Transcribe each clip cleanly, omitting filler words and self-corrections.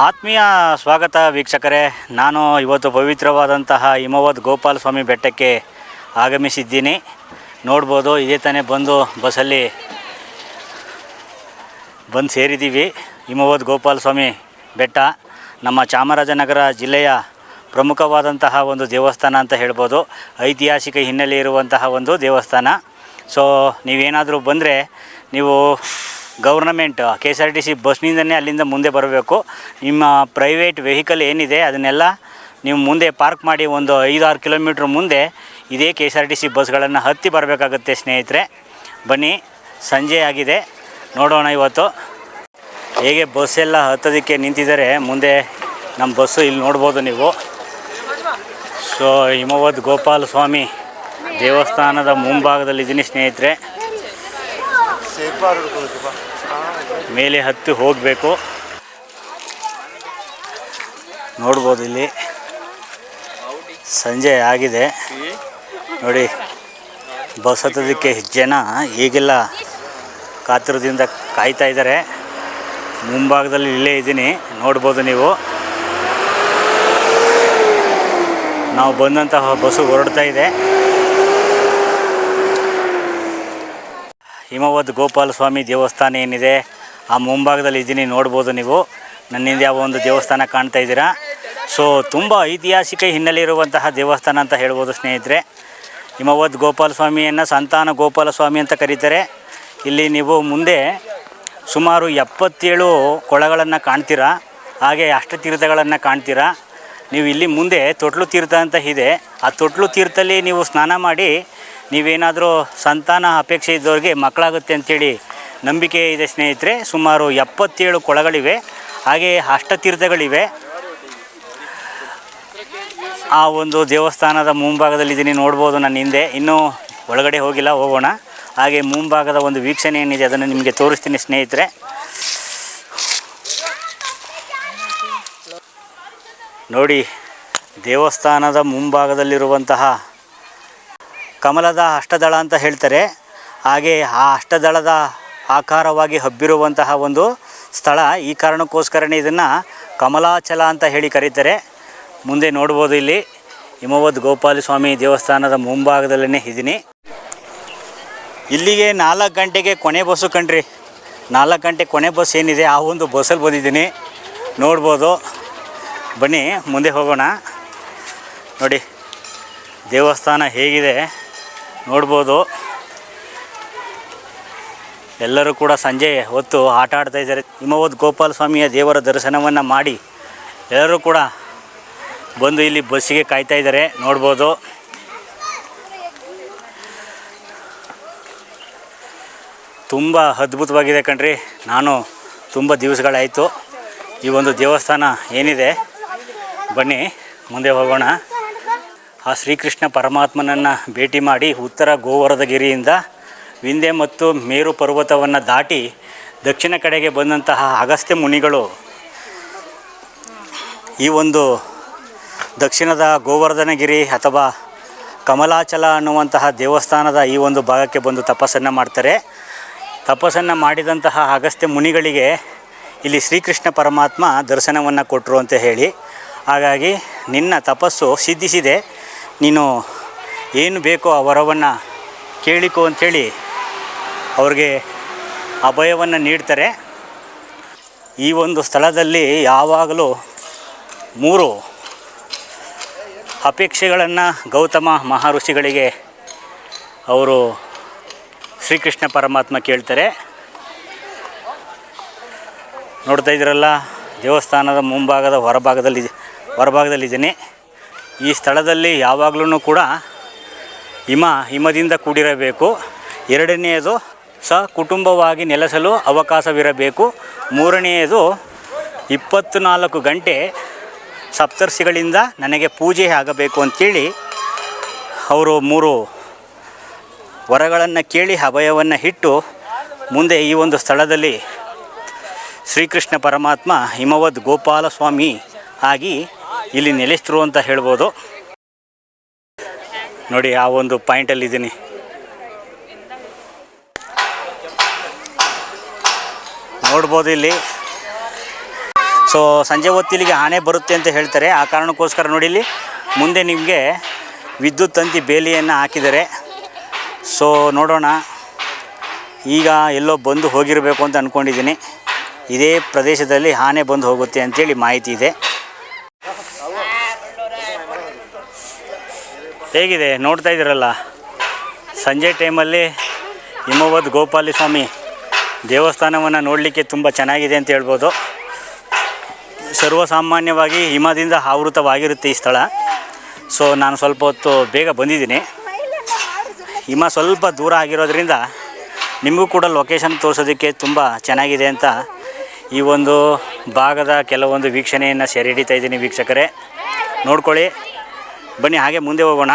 ಆತ್ಮೀಯ ಸ್ವಾಗತ ವೀಕ್ಷಕರೇ. ನಾನು ಇವತ್ತು ಪವಿತ್ರವಾದಂತಹ ಹಿಮವದ್ ಗೋಪಾಲಸ್ವಾಮಿ ಬೆಟ್ಟಕ್ಕೆ ಆಗಮಿಸಿದ್ದೀನಿ. ನೋಡ್ಬೋದು, ಇದೇ ತಾನೇ ಬಂದು ಬಸ್ಸಲ್ಲಿ ಬಂದು ಸೇರಿದ್ದೀವಿ. ಹಿಮವದ್ ಗೋಪಾಲಸ್ವಾಮಿ ಬೆಟ್ಟ ನಮ್ಮ ಚಾಮರಾಜನಗರ ಜಿಲ್ಲೆಯ ಪ್ರಮುಖವಾದಂತಹ ಒಂದು ದೇವಸ್ಥಾನ ಅಂತ ಹೇಳ್ಬೋದು. ಐತಿಹಾಸಿಕ ಹಿನ್ನೆಲೆ ಇರುವಂತಹ ಒಂದು ದೇವಸ್ಥಾನ. ಸೊ ನೀವೇನಾದರೂ ಬಂದರೆ ನೀವು ಗೌರ್ನಮೆಂಟ್ KSRTC ಬಸ್ನಿಂದನೇ ಅಲ್ಲಿಂದ ಮುಂದೆ ಬರಬೇಕು. ನಿಮ್ಮ ಪ್ರೈವೇಟ್ ವೆಹಿಕಲ್ ಏನಿದೆ ಅದನ್ನೆಲ್ಲ ನೀವು ಮುಂದೆ ಪಾರ್ಕ್ ಮಾಡಿ ಒಂದು 5-6 ಕಿಲೋಮೀಟ್ರ್ ಮುಂದೆ ಇದೇ KSRTC ಬಸ್ಗಳನ್ನು ಹತ್ತಿ ಬರಬೇಕಾಗುತ್ತೆ ಸ್ನೇಹಿತರೆ. ಬನ್ನಿ, ಸಂಜೆ ಆಗಿದೆ, ನೋಡೋಣ ಇವತ್ತು ಹೇಗೆ ಬಸ್ಸೆಲ್ಲ ಹತ್ತೋದಕ್ಕೆ ನಿಂತಿದ್ದಾರೆ. ಮುಂದೆ ನಮ್ಮ ಬಸ್ಸು ಇಲ್ಲಿ ನೋಡ್ಬೋದು ನೀವು. ಸೊ ಹಿಮವದ್ ಗೋಪಾಲಸ್ವಾಮಿ ದೇವಸ್ಥಾನದ ಮುಂಭಾಗದಲ್ಲಿದ್ದೀನಿ ಸ್ನೇಹಿತರೆ. ಮೇಲೆ ಹತ್ತಿ ಹೋಗಬೇಕು. ನೋಡ್ಬೋದು, ಇಲ್ಲಿ ಸಂಜೆ ಆಗಿದೆ ನೋಡಿ. ಬಸ್ ಹತ್ತೋದಕ್ಕೆ ಜನ ಈಗೆಲ್ಲ ಕಾತುರದಿಂದ ಕಾಯ್ತಾ ಇದ್ದಾರೆ. ಮುಂಭಾಗದಲ್ಲಿ ಇಲ್ಲೇ ಇದ್ದೀನಿ, ನೋಡ್ಬೋದು ನೀವು. ನಾವು ಬಂದಂತಹ ಬಸ್ಸು ಹೊರಡ್ತಾ ಇದೆ. ಹಿಮವದ್ ಗೋಪಾಲಸ್ವಾಮಿ ದೇವಸ್ಥಾನ ಏನಿದೆ ಆ ಮುಂಭಾಗದಲ್ಲಿ ಇದ್ದೀನಿ, ನೋಡ್ಬೋದು ನೀವು. ನನ್ನಿಂದ ಯಾವ ಒಂದು ದೇವಸ್ಥಾನ ಕಾಣ್ತಾ ಇದ್ದೀರಾ. ಸೊ ತುಂಬ ಐತಿಹಾಸಿಕ ಹಿನ್ನೆಲೆ ಇರುವಂತಹ ದೇವಸ್ಥಾನ ಅಂತ ಹೇಳ್ಬೋದು ಸ್ನೇಹಿತರೆ. ಹಿಮವದ್ ಗೋಪಾಲಸ್ವಾಮಿಯನ್ನು ಸಂತಾನ ಗೋಪಾಲಸ್ವಾಮಿ ಅಂತ ಕರೀತಾರೆ. ಇಲ್ಲಿ ನೀವು ಮುಂದೆ ಸುಮಾರು 77 ಕೊಳಗಳನ್ನು ಕಾಣ್ತೀರಾ, ಹಾಗೆ ಅಷ್ಟತೀರ್ಥಗಳನ್ನು ಕಾಣ್ತೀರಾ. ನೀವು ಇಲ್ಲಿ ಮುಂದೆ ತೊಟ್ಲು ತೀರ್ಥ ಅಂತ ಇದೆ. ಆ ತೊಟ್ಲು ತೀರ್ಥದಲ್ಲಿ ನೀವು ಸ್ನಾನ ಮಾಡಿ ನೀವೇನಾದರೂ ಸಂತಾನ ಅಪೇಕ್ಷೆ ಇದ್ದವ್ರಿಗೆ ಮಕ್ಕಳಾಗುತ್ತೆ ಅಂಥೇಳಿ ನಂಬಿಕೆ ಇದೆ ಸ್ನೇಹಿತರೆ. ಸುಮಾರು 77 ಕೊಳಗಳಿವೆ, ಹಾಗೆ ಅಷ್ಟತೀರ್ಥಗಳಿವೆ. ಆ ಒಂದು ದೇವಸ್ಥಾನದ ಮುಂಭಾಗದಲ್ಲಿದ್ದೀನಿ, ನೋಡ್ಬೋದು ನನ್ನ ಹಿಂದೆ. ಇನ್ನೂ ಒಳಗಡೆ ಹೋಗಿಲ್ಲ, ಹೋಗೋಣ. ಹಾಗೆ ಮುಂಭಾಗದ ಒಂದು ವೀಕ್ಷಣೆ ಏನಿದೆ ಅದನ್ನು ನಿಮಗೆ ತೋರಿಸ್ತೀನಿ ಸ್ನೇಹಿತರೆ. ನೋಡಿ, ದೇವಸ್ಥಾನದ ಮುಂಭಾಗದಲ್ಲಿರುವಂತಹ ಕಮಲದ ಅಷ್ಟದಳ ಅಂತ ಹೇಳ್ತಾರೆ. ಹಾಗೆ ಆ ಅಷ್ಟದಳದ ಆಕಾರವಾಗಿ ಹಬ್ಬಿರುವಂತಹ ಒಂದು ಸ್ಥಳ. ಈ ಕಾರಣಕ್ಕೋಸ್ಕರನೇ ಇದನ್ನು ಕಮಲಾಚಲ ಅಂತ ಹೇಳಿ ಕರೀತಾರೆ. ಮುಂದೆ ನೋಡ್ಬೋದು, ಇಲ್ಲಿ ಹಿಮವದ್ ಗೋಪಾಲಸ್ವಾಮಿ ದೇವಸ್ಥಾನದ ಮುಂಭಾಗದಲ್ಲೇ ಇದ್ದೀನಿ. ಇಲ್ಲಿಗೆ 4 ಗಂಟೆಗೆ ಕೊನೆ ಬಸ್ಸು ಕಣ್ರಿ. 4 ಗಂಟೆ ಕೊನೆ ಬಸ್ ಏನಿದೆ ಆ ಒಂದು ಬಸ್ಸಲ್ಲಿ ಬಂದಿದ್ದೀನಿ, ನೋಡ್ಬೋದು. ಬನ್ನಿ ಮುಂದೆ ಹೋಗೋಣ. ನೋಡಿ ದೇವಸ್ಥಾನ ಹೇಗಿದೆ ನೋಡ್ಬೋದು. ಎಲ್ಲರೂ ಕೂಡ ಸಂಜೆ ಹೊತ್ತು ಆಟ ಆಡ್ತಾ ಇದ್ದಾರೆ. ಹಿಮವದ್ ಗೋಪಾಲಸ್ವಾಮಿಯ ದೇವರ ದರ್ಶನವನ್ನು ಮಾಡಿ ಎಲ್ಲರೂ ಕೂಡ ಬಂದು ಇಲ್ಲಿ ಬಸ್ಸಿಗೆ ಕಾಯ್ತಾ ಇದ್ದಾರೆ, ನೋಡ್ಬೋದು. ತುಂಬ ಅದ್ಭುತವಾಗಿದೆ ಕಣ್ರಿ. ನಾನು ತುಂಬ ದಿವಸಗಳಾಯಿತು ಈ ಒಂದು ದೇವಸ್ಥಾನ ಏನಿದೆ. ಬನ್ನಿ ಮುಂದೆ ಹೋಗೋಣ. ಆ ಶ್ರೀಕೃಷ್ಣ ಪರಮಾತ್ಮನನ್ನು ಭೇಟಿ ಮಾಡಿ ಉತ್ತರ ಗೋವರ್ಧನ ಗಿರಿಯಿಂದ ವಿಂಧ್ಯ ಮತ್ತು ಮೇರು ಪರ್ವತವನ್ನು ದಾಟಿ ದಕ್ಷಿಣ ಕಡೆಗೆ ಬಂದಂತಹ ಅಗಸ್ತ್ಯ ಮುನಿಗಳು ಈ ಒಂದು ದಕ್ಷಿಣದ ಗೋವರ್ಧನಗಿರಿ ಅಥವಾ ಕಮಲಾಚಲ ಅನ್ನುವಂತಹ ದೇವಸ್ಥಾನದ ಈ ಒಂದು ಭಾಗಕ್ಕೆ ಬಂದು ತಪಸ್ಸನ್ನು ಮಾಡ್ತಾರೆ. ತಪಸ್ಸನ್ನು ಮಾಡಿದಂತಹ ಅಗಸ್ತ್ಯ ಮುನಿಗಳಿಗೆ ಇಲ್ಲಿ ಶ್ರೀಕೃಷ್ಣ ಪರಮಾತ್ಮ ದರ್ಶನವನ್ನು ಕೊಟ್ಟರು ಅಂತ ಹೇಳಿ. ಹಾಗಾಗಿ ನಿನ್ನ ತಪಸ್ಸು ಸಿದ್ಧಿಸಿದೆ, ನೀನು ಏನು ಬೇಕೋ ಆ ವರವನ್ನು ಕೇಳಿಕೋ ಅಂಥೇಳಿ ಅವ್ರಿಗೆ ಅಭಯವನ್ನು ನೀಡ್ತಾರೆ. ಈ ಒಂದು ಸ್ಥಳದಲ್ಲಿ ಯಾವಾಗಲೂ 3 ಅಪೇಕ್ಷೆಗಳನ್ನು ಗೌತಮ ಮಹರ್ಷಿಗಳಿಗೆ ಅವರು ಶ್ರೀಕೃಷ್ಣ ಪರಮಾತ್ಮ ಕೇಳ್ತಾರೆ. ನೋಡ್ತಾ ಇದ್ದೀರಲ್ಲ, ದೇವಸ್ಥಾನದ ಮುಂಭಾಗದ ಹೊರಭಾಗದಲ್ಲಿದ್ದೀನಿ. ಈ ಸ್ಥಳದಲ್ಲಿ ಯಾವಾಗಲೂ ಕೂಡ ಹಿಮದಿಂದ ಕೂಡಿರಬೇಕು. 2ನೇದು ಕುಟುಂಬವಾಗಿ ನೆಲೆಸಲು ಅವಕಾಶವಿರಬೇಕು. 3ನೇದು 24 ಗಂಟೆ ಸಪ್ತರ್ಷಿಗಳಿಂದ ನನಗೆ ಪೂಜೆ ಆಗಬೇಕು ಅಂಥೇಳಿ ಅವರು 3 ವರಗಳನ್ನು ಕೇಳಿ ಅಭಯವನ್ನು ಇಟ್ಟು ಮುಂದೆ ಈ ಒಂದು ಸ್ಥಳದಲ್ಲಿ ಶ್ರೀಕೃಷ್ಣ ಪರಮಾತ್ಮ ಹಿಮವದ್ ಗೋಪಾಲಸ್ವಾಮಿ ಆಗಿ ಇಲ್ಲಿ ನೆಲೆಸಿದ್ರು ಅಂತ ಹೇಳ್ಬೋದು. ನೋಡಿ, ಆ ಒಂದು ಪಾಯಿಂಟಲ್ಲಿದ್ದೀನಿ. ನೋಡ್ಬೋದು ಇಲ್ಲಿ ಸೊ ಸಂಜೆ ಹೊತ್ತಿಲಿಗೆ ಆನೆ ಬರುತ್ತೆ ಅಂತ ಹೇಳ್ತಾರೆ. ಆ ಕಾರಣಕ್ಕೋಸ್ಕರ ನೋಡಿ ಇಲ್ಲಿ ಮುಂದೆ ನಿಮಗೆ ವಿದ್ಯುತ್ ತಂತಿ ಬೇಲಿಯನ್ನು ಹಾಕಿದ್ದಾರೆ. ಸೊ ನೋಡೋಣ, ಈಗ ಎಲ್ಲೋ ಬಂದು ಹೋಗಿರಬೇಕು ಅಂತ ಅಂದ್ಕೊಂಡಿದ್ದೀನಿ. ಇದೇ ಪ್ರದೇಶದಲ್ಲಿ ಆನೆ ಬಂದು ಹೋಗುತ್ತೆ ಅಂತೇಳಿ ಮಾಹಿತಿ ಇದೆ. ಹೇಗಿದೆ ನೋಡ್ತಾ ಇದ್ದೀರಲ್ಲ, ಸಂಜೆ ಟೈಮಲ್ಲಿ ಹಿಮವದ್ ಗೋಪಾಲ ಸ್ವಾಮಿ ದೇವಸ್ಥಾನವನ್ನು ನೋಡಲಿಕ್ಕೆ ತುಂಬ ಚೆನ್ನಾಗಿದೆ ಅಂತ ಹೇಳ್ಬೋದು. ಸರ್ವಸಾಮಾನ್ಯವಾಗಿ ಹಿಮದಿಂದ ಆವೃತವಾಗಿರುತ್ತೆ ಈ ಸ್ಥಳ. ಸೊ ನಾನು ಸ್ವಲ್ಪ ಹೊತ್ತು ಬೇಗ ಬಂದಿದ್ದೀನಿ. ಹಿಮ ಸ್ವಲ್ಪ ದೂರ ಆಗಿರೋದ್ರಿಂದ ನಿಮಗೂ ಕೂಡ ಲೊಕೇಶನ್ ತೋರಿಸೋದಕ್ಕೆ ತುಂಬ ಚೆನ್ನಾಗಿದೆ ಅಂತ ಈ ಒಂದು ಭಾಗದ ಕೆಲವೊಂದು ವೀಕ್ಷಣೆಯನ್ನು ಸೆರೆ ಹಿಡಿತಾ ಇದ್ದೀನಿ. ವೀಕ್ಷಕರೇ ನೋಡ್ಕೊಳ್ಳಿ, ಬನ್ನಿ ಹಾಗೆ ಮುಂದೆ ಹೋಗೋಣ.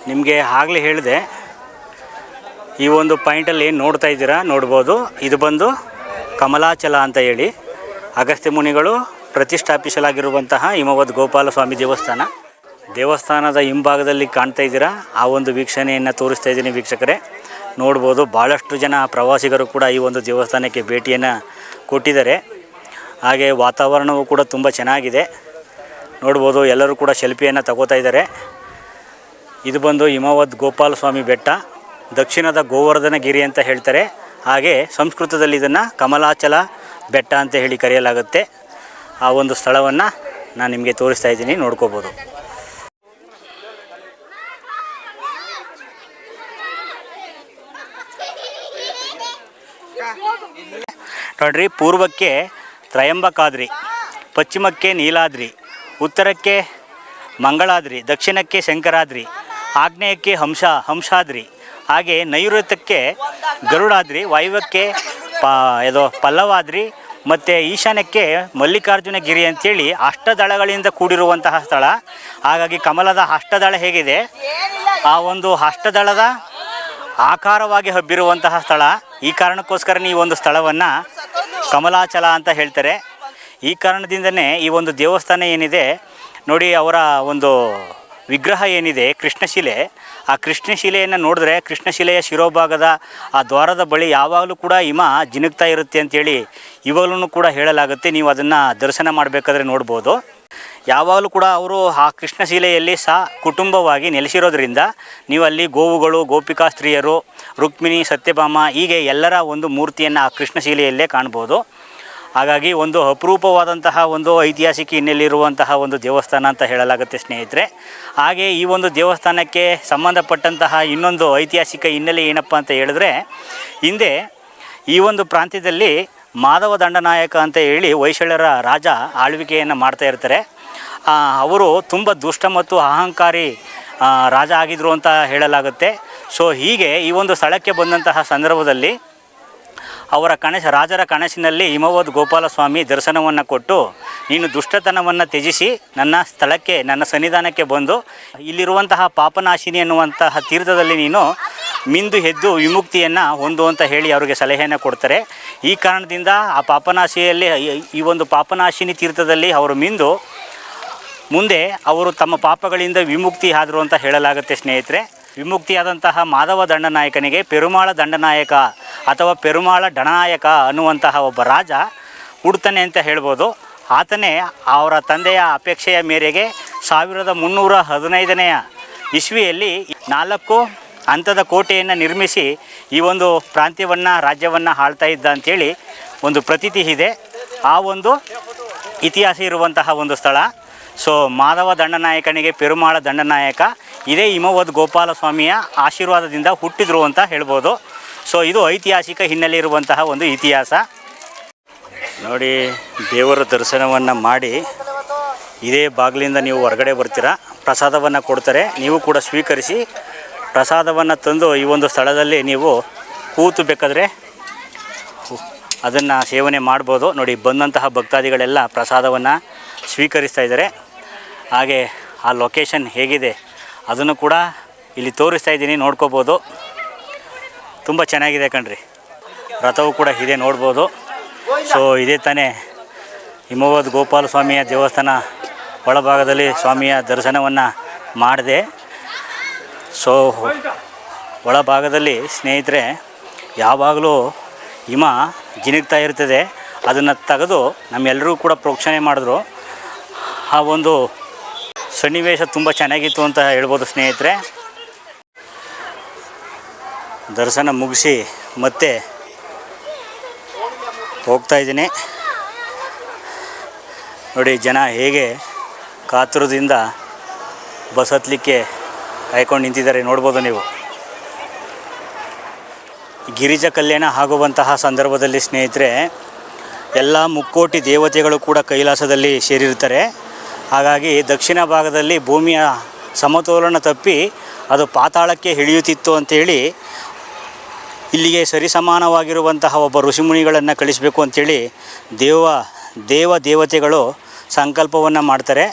ನಿಮಗೆ ಆಗಲೇ ಹೇಳಿದೆ, ಈ ಒಂದು ಪಾಯಿಂಟಲ್ಲಿ ನೋಡ್ತಾ ಇದ್ದೀರಾ, ನೋಡ್ಬೋದು. ಇದು ಬಂದು ಕಮಲಾಚಲ ಅಂತ ಹೇಳಿ ಅಗಸ್ತ್ಯ ಮುನಿಗಳು ಪ್ರತಿಷ್ಠಾಪಿಸಲಾಗಿರುವಂತಹ ಹಿಮವದ್ ಗೋಪಾಲ ಸ್ವಾಮಿ ದೇವಸ್ಥಾನದ ಹಿಂಭಾಗದಲ್ಲಿ ಕಾಣ್ತಾ ಇದ್ದೀರಾ. ಆ ಒಂದು ವೀಕ್ಷಣೆಯನ್ನು ತೋರಿಸ್ತಾ ಇದ್ದೀನಿ ವೀಕ್ಷಕರೇ, ನೋಡ್ಬೋದು. ಭಾಳಷ್ಟು ಜನ ಪ್ರವಾಸಿಗರು ಕೂಡ ಈ ಒಂದು ದೇವಸ್ಥಾನಕ್ಕೆ ಭೇಟಿಯನ್ನು ಕೊಟ್ಟಿದ್ದಾರೆ. ಹಾಗೆ ವಾತಾವರಣವೂ ಕೂಡ ತುಂಬ ಚೆನ್ನಾಗಿದೆ, ನೋಡ್ಬೋದು. ಎಲ್ಲರೂ ಕೂಡ ಸೆಲ್ಫಿಯನ್ನು ತಗೋತಾ ಇದ್ದಾರೆ. ಇದು ಬಂದು ಹಿಮವದ್ ಗೋಪಾಲ ಸ್ವಾಮಿ ಬೆಟ್ಟ, ದಕ್ಷಿಣದ ಗೋವರ್ಧನಗಿರಿ ಅಂತ ಹೇಳ್ತಾರೆ. ಹಾಗೆ ಸಂಸ್ಕೃತದಲ್ಲಿ ಇದನ್ನು ಕಮಲಾಚಲ ಬೆಟ್ಟ ಅಂತ ಹೇಳಿ ಕರೆಯಲಾಗುತ್ತೆ. ಆ ಒಂದು ಸ್ಥಳವನ್ನು ನಾನು ನಿಮಗೆ ತೋರಿಸ್ತಾ ಇದ್ದೀನಿ, ನೋಡ್ಕೋಬೋದು. ನೋಡ್ರಿ, ಪೂರ್ವಕ್ಕೆ ತ್ರಯಂಬಕಾದ್ರಿ, ಪಶ್ಚಿಮಕ್ಕೆ ನೀಲಾದ್ರಿ, ಉತ್ತರಕ್ಕೆ ಮಂಗಳಾದ್ರಿ, ದಕ್ಷಿಣಕ್ಕೆ ಶಂಕರಾದ್ರಿ, ಆಗ್ನೇಯಕ್ಕೆ ಹಂಸಾದ್ರಿ, ಹಾಗೆ ನೈಋತ್ಯಕ್ಕೆ ಗರುಡಾದ್ರಿ, ವಾಯುವ್ಯಕ್ಕೆ ಪಲ್ಲವಾದ್ರಿ ಮತ್ತು ಈಶಾನ್ಯಕ್ಕೆ ಮಲ್ಲಿಕಾರ್ಜುನಗಿರಿ ಅಂಥೇಳಿ ಅಷ್ಟದಳಗಳಿಂದ ಕೂಡಿರುವಂತಹ ಸ್ಥಳ. ಹಾಗಾಗಿ ಕಮಲದ ಅಷ್ಟದಳ ಹೇಗಿದೆ, ಆ ಒಂದು ಅಷ್ಟದಳದ ಆಕಾರವಾಗಿ ಹಬ್ಬಿರುವಂತಹ ಸ್ಥಳ. ಈ ಕಾರಣಕ್ಕೋಸ್ಕರ ಈ ಒಂದು ಸ್ಥಳವನ್ನು ಕಮಲಾಚಲ ಅಂತ ಹೇಳ್ತಾರೆ. ಈ ಕಾರಣದಿಂದನೇ ಈ ಒಂದು ದೇವಸ್ಥಾನ ಏನಿದೆ ನೋಡಿ, ಅವರ ಒಂದು ವಿಗ್ರಹ ಏನಿದೆ ಕೃಷ್ಣಶಿಲೆ, ಆ ಕೃಷ್ಣಶಿಲೆಯನ್ನು ನೋಡಿದ್ರೆ ಕೃಷ್ಣಶಿಲೆಯ ಶಿರೋಭಾಗದ ಆ ದ್ವಾರದ ಬಳಿ ಯಾವಾಗಲೂ ಕೂಡ ಹಿಮ ಜಿನುಗ್ತಾ ಇರುತ್ತೆ ಅಂಥೇಳಿ ಇವಾಗಲೂ ಕೂಡ ಹೇಳಲಾಗುತ್ತೆ. ನೀವು ಅದನ್ನು ದರ್ಶನ ಮಾಡಬೇಕಾದ್ರೆ ನೋಡ್ಬೋದು. ಯಾವಾಗಲೂ ಕೂಡ ಅವರು ಆ ಕೃಷ್ಣಶಿಲೆಯಲ್ಲಿ ಕುಟುಂಬವಾಗಿ ನೆಲೆಸಿರೋದ್ರಿಂದ ನೀವು ಅಲ್ಲಿ ಗೋವುಗಳು, ಗೋಪಿಕಾ ಸ್ತ್ರೀಯರು, ರುಕ್ಮಿಣಿ, ಸತ್ಯಭಾಮ ಹೀಗೆ ಎಲ್ಲರ ಒಂದು ಮೂರ್ತಿಯನ್ನು ಆ ಕೃಷ್ಣಶಿಲೆಯಲ್ಲೇ ಕಾಣ್ಬೋದು. ಹಾಗಾಗಿ ಒಂದು ಅಪರೂಪವಾದಂತಹ ಒಂದು ಐತಿಹಾಸಿಕ ಹಿನ್ನೆಲೆಯಿರುವಂತಹ ಒಂದು ದೇವಸ್ಥಾನ ಅಂತ ಹೇಳಲಾಗುತ್ತೆ ಸ್ನೇಹಿತರೆ. ಹಾಗೆ ಈ ಒಂದು ದೇವಸ್ಥಾನಕ್ಕೆ ಸಂಬಂಧಪಟ್ಟಂತಹ ಇನ್ನೊಂದು ಐತಿಹಾಸಿಕ ಹಿನ್ನೆಲೆ ಏನಪ್ಪ ಅಂತ ಹೇಳಿದ್ರೆ, ಹಿಂದೆ ಈ ಒಂದು ಪ್ರಾಂತ್ಯದಲ್ಲಿ ಮಾಧವ ದಂಡನಾಯಕ ಅಂತ ಹೇಳಿ ಹೊಯ್ಸಳರ ರಾಜ ಆಳ್ವಿಕೆಯನ್ನು ಮಾಡ್ತಾ ಇರ್ತಾರೆ. ಅವರು ತುಂಬ ದುಷ್ಟ ಮತ್ತು ಅಹಂಕಾರಿ ರಾಜ ಆಗಿದ್ರು ಅಂತ ಹೇಳಲಾಗುತ್ತೆ. ಸೊ ಹೀಗೆ ಈ ಒಂದು ಸ್ಥಳಕ್ಕೆ ಬಂದಂತಹ ಸಂದರ್ಭದಲ್ಲಿ ಅವರ ರಾಜರ ಕನಸಿನಲ್ಲಿ ಹಿಮವದ್ ಗೋಪಾಲ ಸ್ವಾಮಿ ದರ್ಶನವನ್ನು ಕೊಟ್ಟು, ನೀನು ದುಷ್ಟತನವನ್ನು ತ್ಯಜಿಸಿ ನನ್ನ ಸ್ಥಳಕ್ಕೆ, ನನ್ನ ಸನ್ನಿಧಾನಕ್ಕೆ ಬಂದು ಇಲ್ಲಿರುವಂತಹ ಪಾಪನಾಶಿನಿ ಅನ್ನುವಂತಹ ತೀರ್ಥದಲ್ಲಿ ನೀನು ಮಿಂದು ಎದ್ದು ವಿಮುಕ್ತಿಯನ್ನು ಹೊಂದು ಅಂತ ಹೇಳಿ ಅವರಿಗೆ ಸಲಹೆಯನ್ನು ಕೊಡ್ತಾರೆ. ಈ ಕಾರಣದಿಂದ ಆ ಪಾಪನಾಶಿಯಲ್ಲಿ, ಈ ಒಂದು ಪಾಪನಾಶಿನಿ ತೀರ್ಥದಲ್ಲಿ ಅವರು ಮಿಂದು ಮುಂದೆ ಅವರು ತಮ್ಮ ಪಾಪಗಳಿಂದ ವಿಮುಕ್ತಿ ಆದರು ಅಂತ ಹೇಳಲಾಗುತ್ತೆ ಸ್ನೇಹಿತರೆ. ವಿಮುಕ್ತಿಯಾದಂತಹ ಮಾಧವ ದಂಡನಾಯಕನಿಗೆ ಪೆರುಮಾಳ ದಂಡನಾಯಕ ಅಥವಾ ಪೆರುಮಾಳ ಡಣನಾಯಕ ಅನ್ನುವಂತಹ ಒಬ್ಬ ರಾಜ ಹುಡ್ತಾನೆ ಅಂತ ಹೇಳ್ಬೋದು. ಆತನೇ ಅವರ ತಂದೆಯ ಅಪೇಕ್ಷೆಯ ಮೇರೆಗೆ 1315ನೇ ಇಸ್ವಿಯಲ್ಲಿ 4 ಹಂತದ ಕೋಟೆಯನ್ನು ನಿರ್ಮಿಸಿ ಈ ಒಂದು ಪ್ರಾಂತ್ಯವನ್ನು, ರಾಜ್ಯವನ್ನು ಆಳ್ತಾ ಇದ್ದ ಅಂಥೇಳಿ ಒಂದು ಪ್ರತೀತಿ ಇದೆ. ಆ ಒಂದು ಇತಿಹಾಸ ಇರುವಂತಹ ಒಂದು ಸ್ಥಳ. ಸೊ ಮಾಧವ ದಂಡನಾಯಕನಿಗೆ ಪೆರುಮಾಳ ದಂಡನಾಯಕ ಇದೇ ಹಿಮವದ್ ಗೋಪಾಲ ಸ್ವಾಮಿಯ ಆಶೀರ್ವಾದದಿಂದ ಹುಟ್ಟಿದ್ರು ಅಂತ ಹೇಳ್ಬೋದು. ಸೊ ಇದು ಐತಿಹಾಸಿಕ ಹಿನ್ನೆಲೆ ಇರುವಂತಹ ಒಂದು ಇತಿಹಾಸ. ನೋಡಿ, ದೇವರ ದರ್ಶನವನ್ನು ಮಾಡಿ ಇದೇ ಬಾಗಿಲಿಂದ ನೀವು ಹೊರಗಡೆ ಬರ್ತೀರಾ, ಪ್ರಸಾದವನ್ನು ಕೊಡ್ತಾರೆ. ನೀವು ಕೂಡ ಸ್ವೀಕರಿಸಿ ಪ್ರಸಾದವನ್ನು ತಂದು ಈ ಒಂದು ಸ್ಥಳದಲ್ಲಿ ನೀವು ಕೂತು ಬೇಕಾದರೆ ಅದನ್ನು ಸೇವನೆ ಮಾಡ್ಬೋದು. ನೋಡಿ, ಬಂದಂತಹ ಭಕ್ತಾದಿಗಳೆಲ್ಲ ಪ್ರಸಾದವನ್ನು ಸ್ವೀಕರಿಸ್ತಾ ಇದ್ದಾರೆ. ಹಾಗೆ ಆ ಲೊಕೇಶನ್ ಹೇಗಿದೆ ಅದನ್ನು ಕೂಡ ಇಲ್ಲಿ ತೋರಿಸ್ತಾ ಇದ್ದೀನಿ, ನೋಡ್ಕೋಬೋದು. ತುಂಬ ಚೆನ್ನಾಗಿದೆ ಕಣ್ರಿ. ರಥವು ಕೂಡ ಇದೆ, ನೋಡ್ಬೋದು. ಸೊ ಇದೇ ತಾನೇ ಹಿಮವದ್ ಗೋಪಾಲ ಸ್ವಾಮಿಯ ದೇವಸ್ಥಾನ ಒಳಭಾಗದಲ್ಲಿ ಸ್ವಾಮಿಯ ದರ್ಶನವನ್ನು ಮಾಡಿದೆ. ಸೊ ಒಳಭಾಗದಲ್ಲಿ ಸ್ನೇಹಿತರೆ ಯಾವಾಗಲೂ ಹಿಮ ಜಿನುಗ್ತಾ ಇರ್ತದೆ. ಅದನ್ನು ತೆಗೆದು ನಮ್ಮೆಲ್ಲರೂ ಕೂಡ ಪ್ರೋಕ್ಷಣೆ ಮಾಡಿದ್ರು. ಆ ಒಂದು ಸನ್ನಿವೇಶ ತುಂಬ ಚೆನ್ನಾಗಿತ್ತು ಅಂತ ಹೇಳ್ಬೋದು ಸ್ನೇಹಿತರೆ. ದರ್ಶನ ಮುಗಿಸಿ ಮತ್ತೆ ಹೋಗ್ತಾಯಿದ್ದೀನಿ. ನೋಡಿ ಜನ ಹೇಗೆ ಕಾತುರದಿಂದ ಬಸ್ ಹತ್ತಲಿಕ್ಕೆ ಕಾಯ್ಕೊಂಡು ನಿಂತಿದ್ದಾರೆ ನೋಡ್ಬೋದು ನೀವು. ಗಿರಿಜಾ ಕಲ್ಯಾಣ ಆಗುವಂತಹ ಸಂದರ್ಭದಲ್ಲಿ ಸ್ನೇಹಿತರೆ ಎಲ್ಲ ಮುಕ್ಕೋಟಿ ದೇವತೆಗಳು ಕೂಡ ಕೈಲಾಸದಲ್ಲಿ ಸೇರಿರ್ತಾರೆ. ಹಾಗಾಗಿ ದಕ್ಷಿಣ ಭಾಗದಲ್ಲಿ ಭೂಮಿಯ ಸಮತೋಲನ ತಪ್ಪಿ ಅದು ಪಾತಾಳಕ್ಕೆ ಇಳಿಯುತ್ತಿತ್ತು ಅಂಥೇಳಿ ಇಲ್ಲಿಗೆ ಸರಿಸಮಾನವಾಗಿರುವಂತಹ ಒಬ್ಬ ಋಷಿಮುನಿಗಳನ್ನು ಕಳಿಸಬೇಕು ಅಂಥೇಳಿ ದೇವತೆಗಳು ಸಂಕಲ್ಪವನ್ನು ಮಾಡ್ತಾರೆ.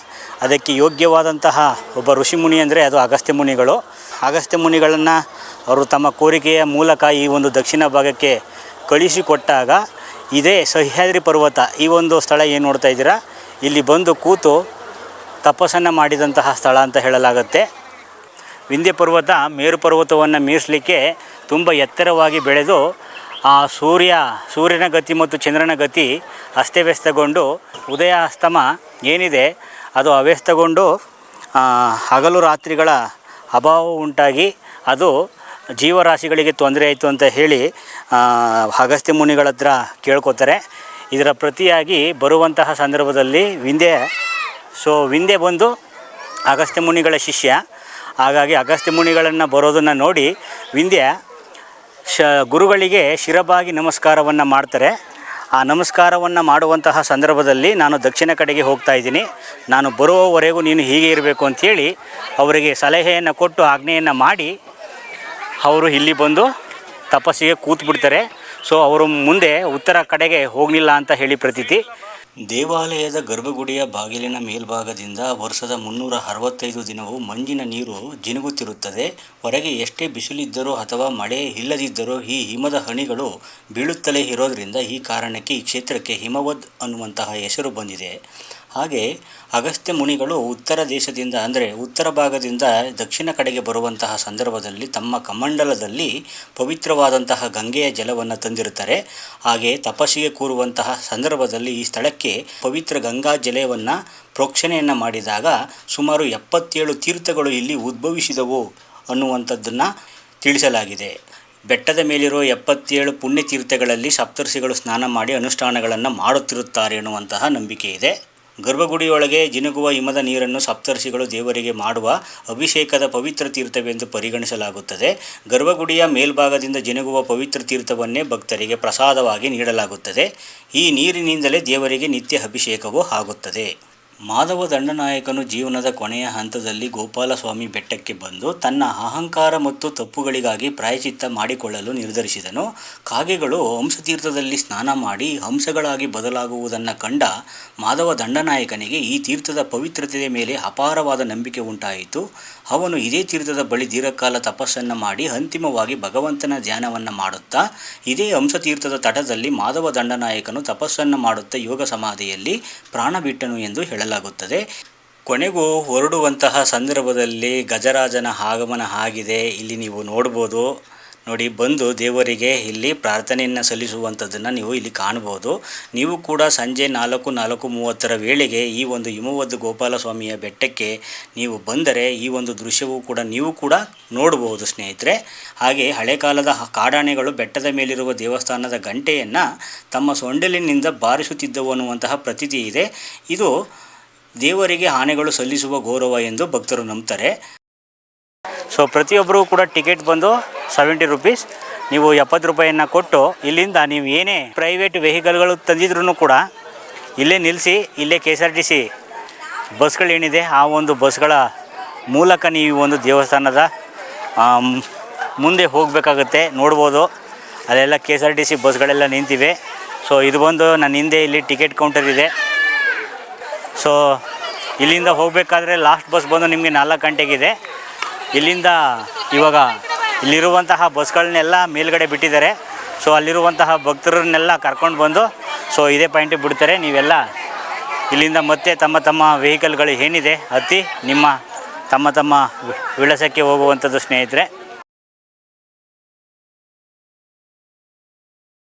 ಅದಕ್ಕೆ ಯೋಗ್ಯವಾದಂತಹ ಒಬ್ಬ ಋಷಿಮುನಿ ಅಂದರೆ ಅದು ಅಗಸ್ತ್ಯ ಮುನಿಗಳು. ಅಗಸ್ತ್ಯ ಮುನಿಗಳನ್ನು ಅವರು ತಮ್ಮ ಕೋರಿಕೆಯ ಮೂಲಕ ಈ ಒಂದು ದಕ್ಷಿಣ ಭಾಗಕ್ಕೆ ಕಳಿಸಿಕೊಟ್ಟಾಗ ಇದೇ ಸಹ್ಯಾದ್ರಿ ಪರ್ವತ, ಈ ಒಂದು ಸ್ಥಳ ಏನು ನೋಡ್ತಾ ಇದ್ದೀರಾ, ಇಲ್ಲಿ ಬಂದು ಕೂತು ತಪಸ್ಸನ್ನು ಮಾಡಿದಂತಹ ಸ್ಥಳ ಅಂತ ಹೇಳಲಾಗುತ್ತೆ. ವಿಂಧ್ಯ ಪರ್ವತ ಮೇರು ಪರ್ವತವನ್ನು ಮೀರಿಸಲಿಕ್ಕೆ ತುಂಬ ಎತ್ತರವಾಗಿ ಬೆಳೆದು ಆ ಸೂರ್ಯನ ಗತಿ ಮತ್ತು ಚಂದ್ರನ ಗತಿ ಅಸ್ತವ್ಯಸ್ತಗೊಂಡು ಉದಯ ಅಸ್ತಮ ಏನಿದೆ ಅದು ಅವ್ಯಸ್ತಗೊಂಡು ಹಗಲು ರಾತ್ರಿಗಳ ಅಭಾವ ಉಂಟಾಗಿ ಅದು ಜೀವರಾಶಿಗಳಿಗೆ ತೊಂದರೆ ಆಯಿತು ಅಂತ ಹೇಳಿ ಅಗಸ್ತ್ಯ ಮುನಿಗಳ ಹತ್ರ ಕೇಳ್ಕೊತಾರೆ. ಇದರ ಪ್ರತಿಯಾಗಿ ಬರುವಂತಹ ಸಂದರ್ಭದಲ್ಲಿ ವಿಂಧ್ಯ ಬಂದು ಅಗಸ್ತ್ಯ ಮುನಿಗಳ ಶಿಷ್ಯ. ಹಾಗಾಗಿ ಅಗಸ್ತ್ಯ ಮುನಿಗಳನ್ನು ಬರೋದನ್ನು ನೋಡಿ ವಿಂಧ್ಯ ಗುರುಗಳಿಗೆ ಶಿರಬಾಗಿ ನಮಸ್ಕಾರವನ್ನು ಮಾಡ್ತಾರೆ. ಆ ನಮಸ್ಕಾರವನ್ನು ಮಾಡುವಂತಹ ಸಂದರ್ಭದಲ್ಲಿ ನಾನು ದಕ್ಷಿಣ ಕಡೆಗೆ ಹೋಗ್ತಾ ಇದ್ದೀನಿ, ನಾನು ಬರುವವರೆಗೂ ನೀನು ಹೀಗೆ ಇರಬೇಕು ಅಂಥೇಳಿ ಅವರಿಗೆ ಸಲಹೆಯನ್ನು ಕೊಟ್ಟು ಆಜ್ಞೆಯನ್ನು ಮಾಡಿ ಅವರು ಇಲ್ಲಿ ಬಂದು ತಪಸ್ಸಿಗೆ ಕೂತ್ಬಿಡ್ತಾರೆ. ಸೊ ಅವರು ಮುಂದೆ ಉತ್ತರ ಕಡೆಗೆ ಹೋಗಲಿಲ್ಲ ಅಂತ ಹೇಳಿ ಪ್ರತೀತಿ. ದೇವಾಲಯದ ಗರ್ಭಗುಡಿಯ ಬಾಗಿಲಿನ ಮೇಲ್ಭಾಗದಿಂದ ವರ್ಷದ 365 ದಿನವೂ ಮಂಜಿನ ನೀರು ಜಿನುಗುತ್ತಿರುತ್ತದೆ. ಹೊರಗೆ ಎಷ್ಟೇ ಬಿಸಿಲಿದ್ದರೂ ಅಥವಾ ಮಳೆ ಇಲ್ಲದಿದ್ದರೂ ಈ ಹಿಮದ ಹನಿಗಳು ಬೀಳುತ್ತಲೇ ಇರೋದರಿಂದ ಈ ಕಾರಣಕ್ಕೆ ಈ ಕ್ಷೇತ್ರಕ್ಕೆ ಹಿಮವದ್ ಅನ್ನುವಂತಹ ಹೆಸರು ಬಂದಿದೆ. ಹಾಗೆ ಅಗಸ್ತ್ಯ ಮುನಿಗಳು ಉತ್ತರ ದೇಶದಿಂದ ಅಂದರೆ ಉತ್ತರ ಭಾಗದಿಂದ ದಕ್ಷಿಣ ಕಡೆಗೆ ಬರುವಂತಹ ಸಂದರ್ಭದಲ್ಲಿ ತಮ್ಮ ಕಮಂಡಲದಲ್ಲಿ ಪವಿತ್ರವಾದಂತಹ ಗಂಗೆಯ ಜಲವನ್ನು ತಂದಿರುತ್ತಾರೆ. ಹಾಗೆ ತಪಸ್ಸಿಗೆ ಕೂರುವಂತಹ ಸಂದರ್ಭದಲ್ಲಿ ಈ ಸ್ಥಳಕ್ಕೆ ಪವಿತ್ರ ಗಂಗಾ ಜಲವನ್ನು ಪ್ರೋಕ್ಷಣೆಯನ್ನು ಮಾಡಿದಾಗ ಸುಮಾರು 77 ತೀರ್ಥಗಳು ಇಲ್ಲಿ ಉದ್ಭವಿಸಿದವು ಅನ್ನುವಂಥದ್ದನ್ನು ತಿಳಿಸಲಾಗಿದೆ. ಬೆಟ್ಟದ ಮೇಲಿರೋ 77 ಪುಣ್ಯತೀರ್ಥಗಳಲ್ಲಿ ಸಪ್ತರ್ಷಿಗಳು ಸ್ನಾನ ಮಾಡಿ ಅನುಷ್ಠಾನಗಳನ್ನು ಮಾಡುತ್ತಿರುತ್ತಾರೆ ಎನ್ನುವಂತಹ ನಂಬಿಕೆ ಇದೆ. ಗರ್ಭಗುಡಿಯೊಳಗೆ ಜಿನುಗುವ ಹಿಮದ ನೀರನ್ನು ಸಪ್ತರ್ಷಿಗಳು ದೇವರಿಗೆ ಮಾಡುವ ಅಭಿಷೇಕದ ಪವಿತ್ರ ತೀರ್ಥವೆಂದು ಪರಿಗಣಿಸಲಾಗುತ್ತದೆ. ಗರ್ಭಗುಡಿಯ ಮೇಲ್ಭಾಗದಿಂದ ಜಿನುಗುವ ಪವಿತ್ರ ತೀರ್ಥವನ್ನೇ ಭಕ್ತರಿಗೆ ಪ್ರಸಾದವಾಗಿ ನೀಡಲಾಗುತ್ತದೆ. ಈ ನೀರಿನಿಂದಲೇ ದೇವರಿಗೆ ನಿತ್ಯ ಅಭಿಷೇಕವೂ ಆಗುತ್ತದೆ. ಮಾಧವ ದಂಡನಾಯಕನು ಜೀವನದ ಕೊನೆಯ ಹಂತದಲ್ಲಿ ಗೋಪಾಲಸ್ವಾಮಿ ಬೆಟ್ಟಕ್ಕೆ ಬಂದು ತನ್ನ ಅಹಂಕಾರ ಮತ್ತು ತಪ್ಪುಗಳಿಗಾಗಿ ಪ್ರಾಯಶ್ಚಿತ್ತ ಮಾಡಿಕೊಳ್ಳಲು ನಿರ್ಧರಿಸಿದನು. ಕಾಗೆಗಳು ಹಂಸತೀರ್ಥದಲ್ಲಿ ಸ್ನಾನ ಮಾಡಿ ಹಂಸಗಳಾಗಿ ಬದಲಾಗುವುದನ್ನು ಕಂಡ ಮಾಧವ ದಂಡನಾಯಕನಿಗೆ ಈ ತೀರ್ಥದ ಪವಿತ್ರತೆಯ ಮೇಲೆ ಅಪಾರವಾದ ನಂಬಿಕೆ ಉಂಟಾಯಿತು. ಅವನು ಇದೇ ತೀರ್ಥದ ಬಳಿ ದೀರ್ಘಕಾಲ ತಪಸ್ಸನ್ನು ಮಾಡಿ ಅಂತಿಮವಾಗಿ ಭಗವಂತನ ಧ್ಯಾನವನ್ನು ಮಾಡುತ್ತಾ ಇದೇ ಹಂಸತೀರ್ಥದ ತಟದಲ್ಲಿ ಮಾಧವ ದಂಡನಾಯಕನು ತಪಸ್ಸನ್ನು ಮಾಡುತ್ತಾ ಯೋಗ ಸಮಾಧಿಯಲ್ಲಿ ಪ್ರಾಣ ಬಿಟ್ಟನು ಎಂದು ಹೇಳಲಾಗುತ್ತದೆ. ಕೊನೆಗೂ ಹೊರಡುವಂತಹ ಸಂದರ್ಭದಲ್ಲಿ ಗಜರಾಜನ ಆಗಮನ ಆಗಿದೆ. ಇಲ್ಲಿ ನೀವು ನೋಡ್ಬೋದು. ನೋಡಿ, ಬಂದು ದೇವರಿಗೆ ಇಲ್ಲಿ ಪ್ರಾರ್ಥನೆಯನ್ನು ಸಲ್ಲಿಸುವಂಥದ್ದನ್ನು ನೀವು ಇಲ್ಲಿ ಕಾಣ್ಬೋದು. ನೀವು ಕೂಡ ಸಂಜೆ 4:30 ವೇಳೆಗೆ ಈ ಒಂದು ಹಿಮವದ್ ಗೋಪಾಲಸ್ವಾಮಿಯ ಬೆಟ್ಟಕ್ಕೆ ನೀವು ಬಂದರೆ ಈ ಒಂದು ದೃಶ್ಯವೂ ಕೂಡ ನೀವು ಕೂಡ ನೋಡ್ಬೋದು ಸ್ನೇಹಿತರೆ. ಹಾಗೆ ಹಳೆ ಕಾಲದ ಕಾಡಾನೆಗಳು ಬೆಟ್ಟದ ಮೇಲಿರುವ ದೇವಸ್ಥಾನದ ಗಂಟೆಯನ್ನು ತಮ್ಮ ಸೊಂಡಿಲಿನಿಂದ ಬಾರಿಸುತ್ತಿದ್ದವು ಅನ್ನುವಂತಹ ಪ್ರತೀತಿ ಇದೆ. ಇದು ದೇವರಿಗೆ ಆನೆಗಳು ಸಲ್ಲಿಸುವ ಗೌರವ ಎಂದು ಭಕ್ತರು ನಂಬ್ತಾರೆ. ಸೊ ಪ್ರತಿಯೊಬ್ಬರೂ ಕೂಡ ಟಿಕೆಟ್ ಬಂದು 70 ರುಪೀಸ್. ನೀವು 70 ರೂಪಾಯಿಯನ್ನು ಕೊಟ್ಟು ಇಲ್ಲಿಂದ ನೀವು ಏನೇ ಪ್ರೈವೇಟ್ ವೆಹಿಕಲ್ಗಳು ತಂದಿದ್ರೂ ಕೂಡ ಇಲ್ಲೇ ನಿಲ್ಲಿಸಿ ಇಲ್ಲೇ KSRTC ಬಸ್ಗಳೇನಿದೆ ಆ ಒಂದು ಬಸ್ಗಳ ಮೂಲಕ ನೀವು ಒಂದು ದೇವಸ್ಥಾನದ ಮುಂದೆ ಹೋಗಬೇಕಾಗುತ್ತೆ. ನೋಡ್ಬೋದು, ಅಲ್ಲೆಲ್ಲ KSRTC ಬಸ್ಗಳೆಲ್ಲ ನಿಂತಿವೆ. ಸೊ ಇದು ಬಂದು ನನ್ನ ಹಿಂದೆ ಇಲ್ಲಿ ಟಿಕೆಟ್ ಕೌಂಟರ್ ಇದೆ. ಸೊ ಇಲ್ಲಿಂದ ಹೋಗಬೇಕಾದ್ರೆ ಲಾಸ್ಟ್ ಬಸ್ ಬಂದು ನಿಮಗೆ 4 ಗಂಟೆಗಿದೆ. ಇಲ್ಲಿಂದ ಇವಾಗ ಇಲ್ಲಿರುವಂತಹ ಬಸ್ಗಳನ್ನೆಲ್ಲ ಮೇಲ್ಗಡೆ ಬಿಟ್ಟಿದ್ದಾರೆ. ಸೊ ಅಲ್ಲಿರುವಂತಹ ಭಕ್ತರನ್ನೆಲ್ಲ ಕರ್ಕೊಂಡು ಬಂದು ಸೊ ಇದೇ ಪಾಯಿಂಟಿಗೆ ಬಿಡ್ತಾರೆ. ನೀವೆಲ್ಲ ಇಲ್ಲಿಂದ ಮತ್ತೆ ತಮ್ಮ ವೆಹಿಕಲ್ಗಳು ಏನಿದೆ ಹತ್ತಿ ನಿಮ್ಮ ತಮ್ಮ ವಿಳಾಸಕ್ಕೆ ಹೋಗುವಂಥದ್ದು ಸ್ನೇಹಿತರೆ.